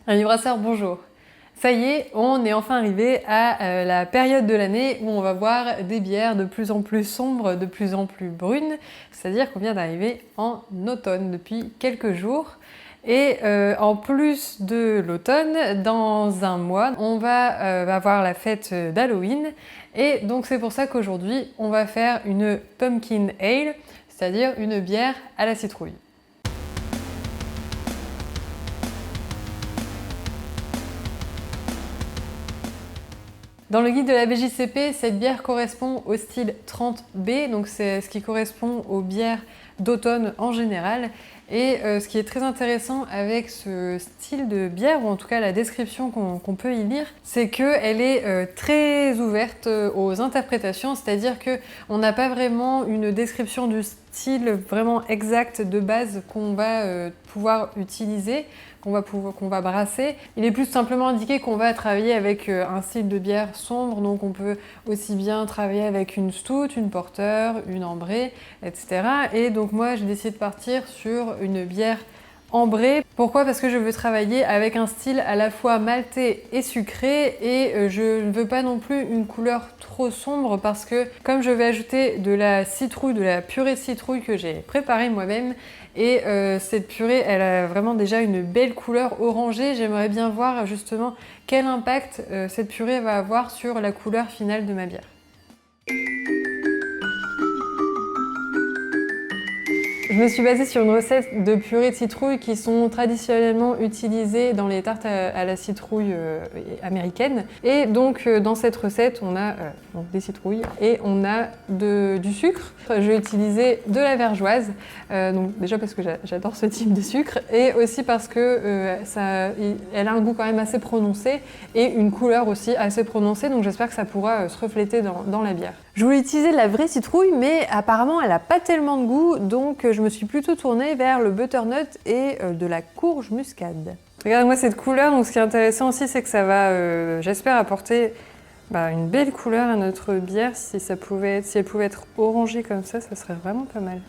Rallye Brasseur, bonjour. Ça y est, on est enfin arrivé à la période de l'année où on va voir des bières de plus en plus sombres, de plus en plus brunes, c'est-à-dire qu'on vient d'arriver en automne depuis quelques jours. Et en plus de l'automne, dans un mois, on va avoir la fête d'Halloween. Et donc c'est pour ça qu'aujourd'hui, on va faire une Pumpkin Ale, c'est-à-dire une bière à la citrouille. Dans le guide de la BJCP, cette bière correspond au style 30B, donc c'est ce qui correspond aux bières d'automne en général. Et ce qui est très intéressant avec ce style de bière, ou en tout cas la description qu'on peut y lire, c'est qu'elle est très ouverte aux interprétations, c'est-à-dire qu'on n'a pas vraiment une description du style vraiment exact de base qu'on va pouvoir utiliser, qu'on va brasser. Il est plus simplement indiqué qu'on va travailler avec un style de bière sombre, donc on peut aussi bien travailler avec une stout, une porter, une ambrée, etc. Et donc moi j'ai décidé de partir sur une bière ambrée. Pourquoi? Parce que je veux travailler avec un style à la fois maltais et sucré, et je ne veux pas non plus une couleur trop sombre parce que comme je vais ajouter de la citrouille, de la purée de citrouille que j'ai préparée moi-même, et cette purée elle a vraiment déjà une belle couleur orangée, j'aimerais bien voir justement quel impact cette purée va avoir sur la couleur finale de ma bière. Je me suis basée sur une recette de purée de citrouille qui sont traditionnellement utilisées dans les tartes à la citrouille américaines. Et donc dans cette recette, on a des citrouilles et on a du sucre. Je vais utiliser de la vergeoise, donc déjà parce que j'adore ce type de sucre, et aussi parce que elle a un goût quand même assez prononcé et une couleur aussi assez prononcée, donc j'espère que ça pourra se refléter dans la bière. Je voulais utiliser de la vraie citrouille, mais apparemment elle n'a pas tellement de goût, donc je me suis plutôt tournée vers le butternut et de la courge muscade. Regardez-moi cette couleur, donc ce qui est intéressant aussi, c'est que ça va, j'espère, apporter une belle couleur à notre bière. Si elle pouvait être orangée comme ça serait vraiment pas mal.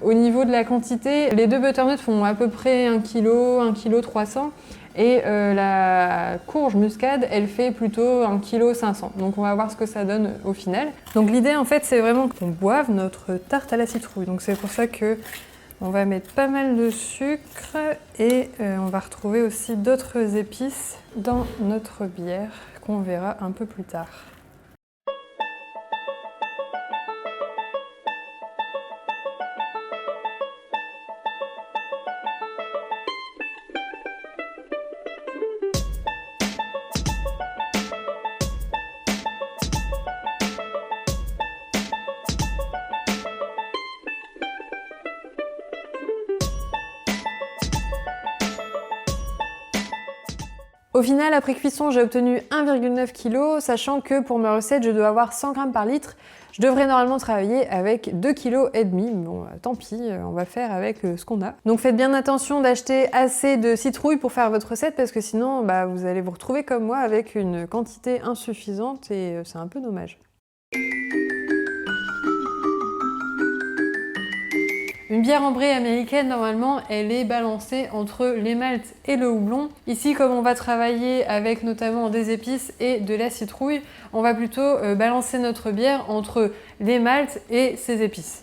Au niveau de la quantité, les deux butternuts font à peu près 1 kg, 1,3 kg. Et la courge muscade, elle fait plutôt 1,5 kg. Donc on va voir ce que ça donne au final. Donc l'idée en fait, c'est vraiment qu'on boive notre tarte à la citrouille. Donc c'est pour ça que on va mettre pas mal de sucre et on va retrouver aussi d'autres épices dans notre bière qu'on verra un peu plus tard. Au final, après cuisson, j'ai obtenu 1,9 kg, sachant que pour ma recette, je dois avoir 100 g par litre. Je devrais normalement travailler avec 2,5 kg. Bon, tant pis, on va faire avec ce qu'on a. Donc faites bien attention d'acheter assez de citrouille pour faire votre recette, parce que sinon, vous allez vous retrouver comme moi avec une quantité insuffisante et c'est un peu dommage. Une bière ambrée américaine, normalement, elle est balancée entre les maltes et le houblon. Ici, comme on va travailler avec notamment des épices et de la citrouille, on va plutôt balancer notre bière entre les maltes et ses épices.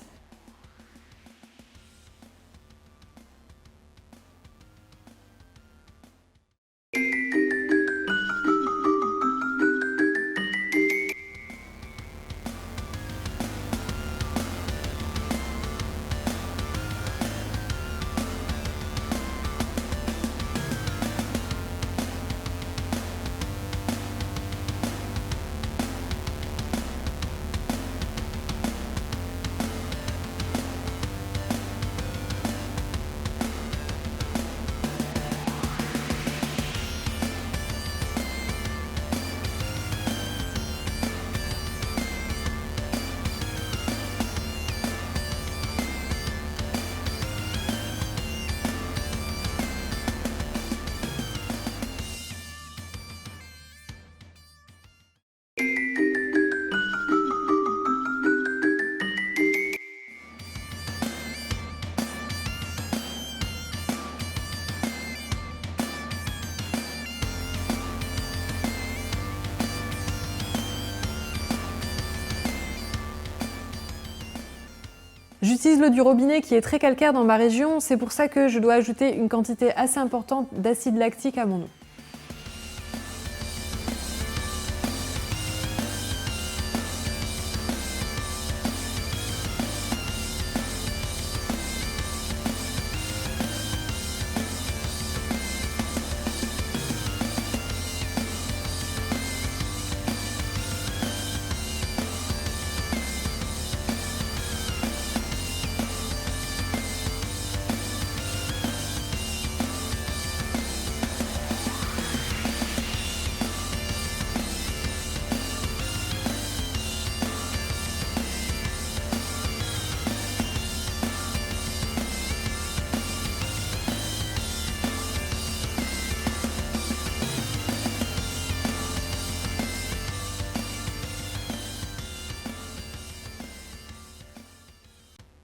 J'utilise l'eau du robinet qui est très calcaire dans ma région, c'est pour ça que je dois ajouter une quantité assez importante d'acide lactique à mon eau.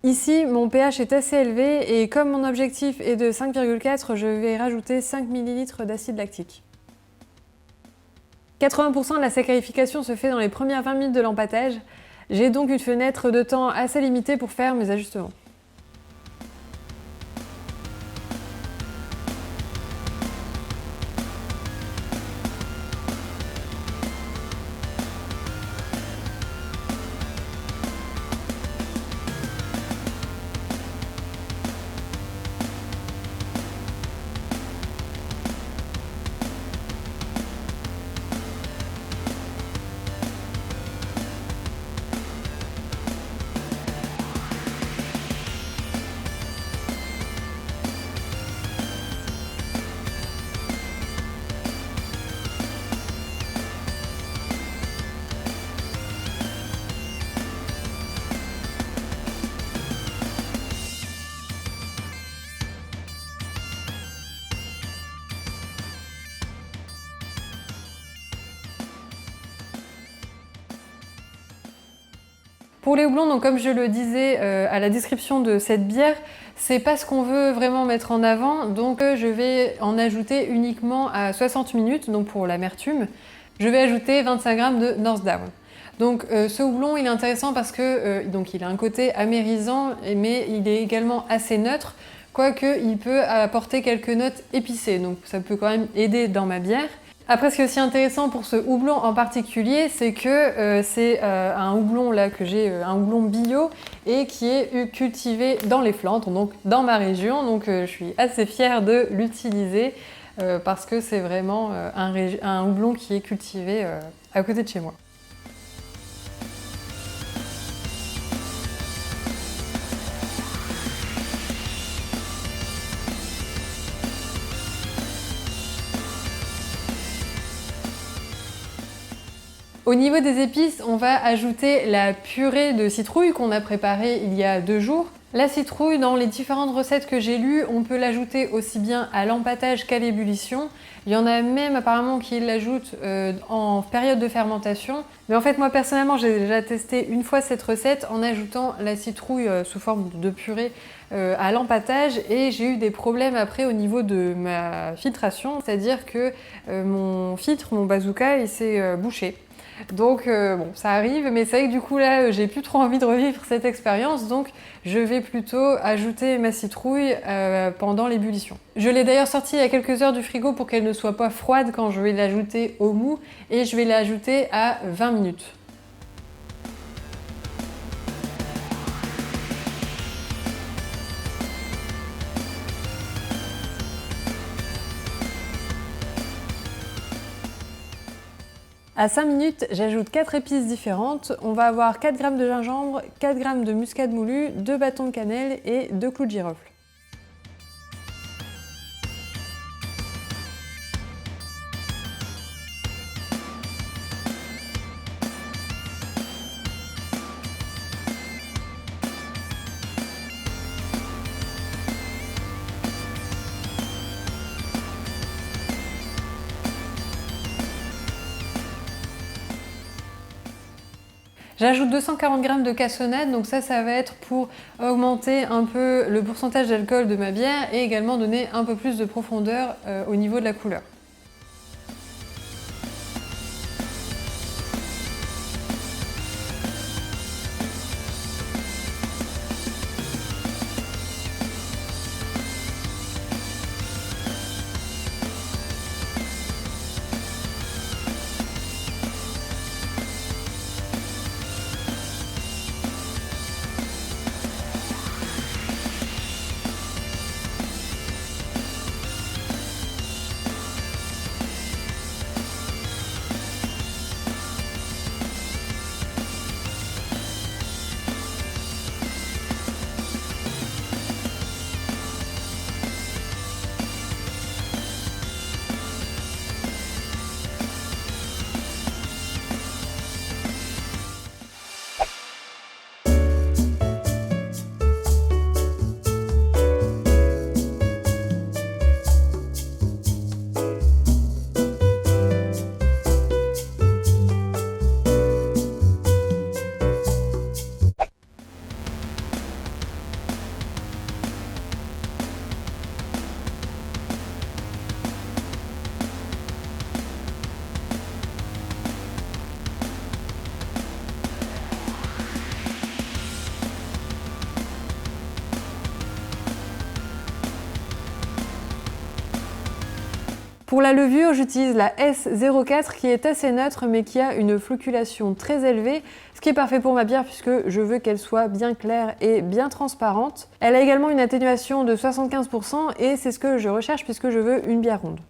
Ici, mon pH est assez élevé et comme mon objectif est de 5,4, je vais rajouter 5 ml d'acide lactique. 80% de la saccharification se fait dans les premières 20 minutes de l'empâtage. J'ai donc une fenêtre de temps assez limitée pour faire mes ajustements. Pour les houblons, donc comme je le disais à la description de cette bière, c'est pas ce qu'on veut vraiment mettre en avant, donc je vais en ajouter uniquement à 60 minutes, donc pour l'amertume. Je vais ajouter 25 g de Northdown. Donc ce houblon, il est intéressant parce que donc il a un côté amérisant, mais il est également assez neutre, quoique il peut apporter quelques notes épicées, donc ça peut quand même aider dans ma bière. Après, ce qui est aussi intéressant pour ce houblon en particulier, c'est que c'est un houblon là que j'ai, un houblon bio et qui est cultivé dans les Flandres, donc dans ma région. Donc je suis assez fière de l'utiliser parce que c'est vraiment un houblon qui est cultivé à côté de chez moi. Au niveau des épices, on va ajouter la purée de citrouille qu'on a préparée il y a 2 jours. La citrouille, dans les différentes recettes que j'ai lues, on peut l'ajouter aussi bien à l'empâtage qu'à l'ébullition. Il y en a même apparemment qui l'ajoutent en période de fermentation. Mais en fait, moi personnellement, j'ai déjà testé une fois cette recette en ajoutant la citrouille sous forme de purée à l'empâtage et j'ai eu des problèmes après au niveau de ma filtration. C'est-à-dire que mon filtre, mon bazooka, il s'est bouché. Donc bon, ça arrive, mais c'est vrai que du coup là, j'ai plus trop envie de revivre cette expérience, donc je vais plutôt ajouter ma citrouille pendant l'ébullition. Je l'ai d'ailleurs sortie il y a quelques heures du frigo pour qu'elle ne soit pas froide quand je vais l'ajouter au mou, et je vais l'ajouter à 20 minutes. À 5 minutes, j'ajoute 4 épices différentes. On va avoir 4 g de gingembre, 4 g de muscade moulu, 2 bâtons de cannelle et 2 clous de girofle. J'ajoute 240 g de cassonade, donc ça va être pour augmenter un peu le pourcentage d'alcool de ma bière et également donner un peu plus de profondeur au niveau de la couleur. Pour la levure, j'utilise la S04 qui est assez neutre mais qui a une flocculation très élevée, ce qui est parfait pour ma bière puisque je veux qu'elle soit bien claire et bien transparente. Elle a également une atténuation de 75% et c'est ce que je recherche puisque je veux une bière ronde.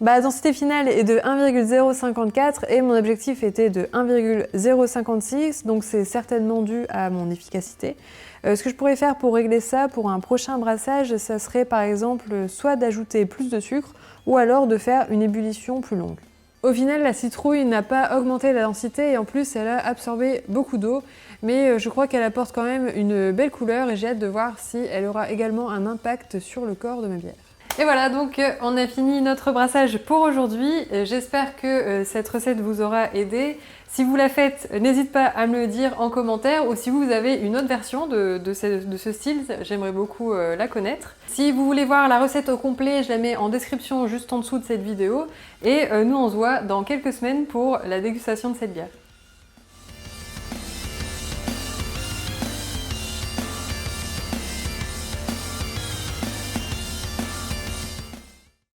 La densité finale est de 1,054 et mon objectif était de 1,056, donc c'est certainement dû à mon efficacité. Ce que je pourrais faire pour régler ça pour un prochain brassage, ça serait par exemple soit d'ajouter plus de sucre ou alors de faire une ébullition plus longue. Au final, la citrouille n'a pas augmenté la densité et en plus elle a absorbé beaucoup d'eau, mais je crois qu'elle apporte quand même une belle couleur et j'ai hâte de voir si elle aura également un impact sur le corps de ma bière. Et voilà, donc on a fini notre brassage pour aujourd'hui. J'espère que cette recette vous aura aidé. Si vous la faites, n'hésitez pas à me le dire en commentaire ou si vous avez une autre version de ce style, j'aimerais beaucoup la connaître. Si vous voulez voir la recette au complet, je la mets en description juste en dessous de cette vidéo. Et nous, on se voit dans quelques semaines pour la dégustation de cette bière.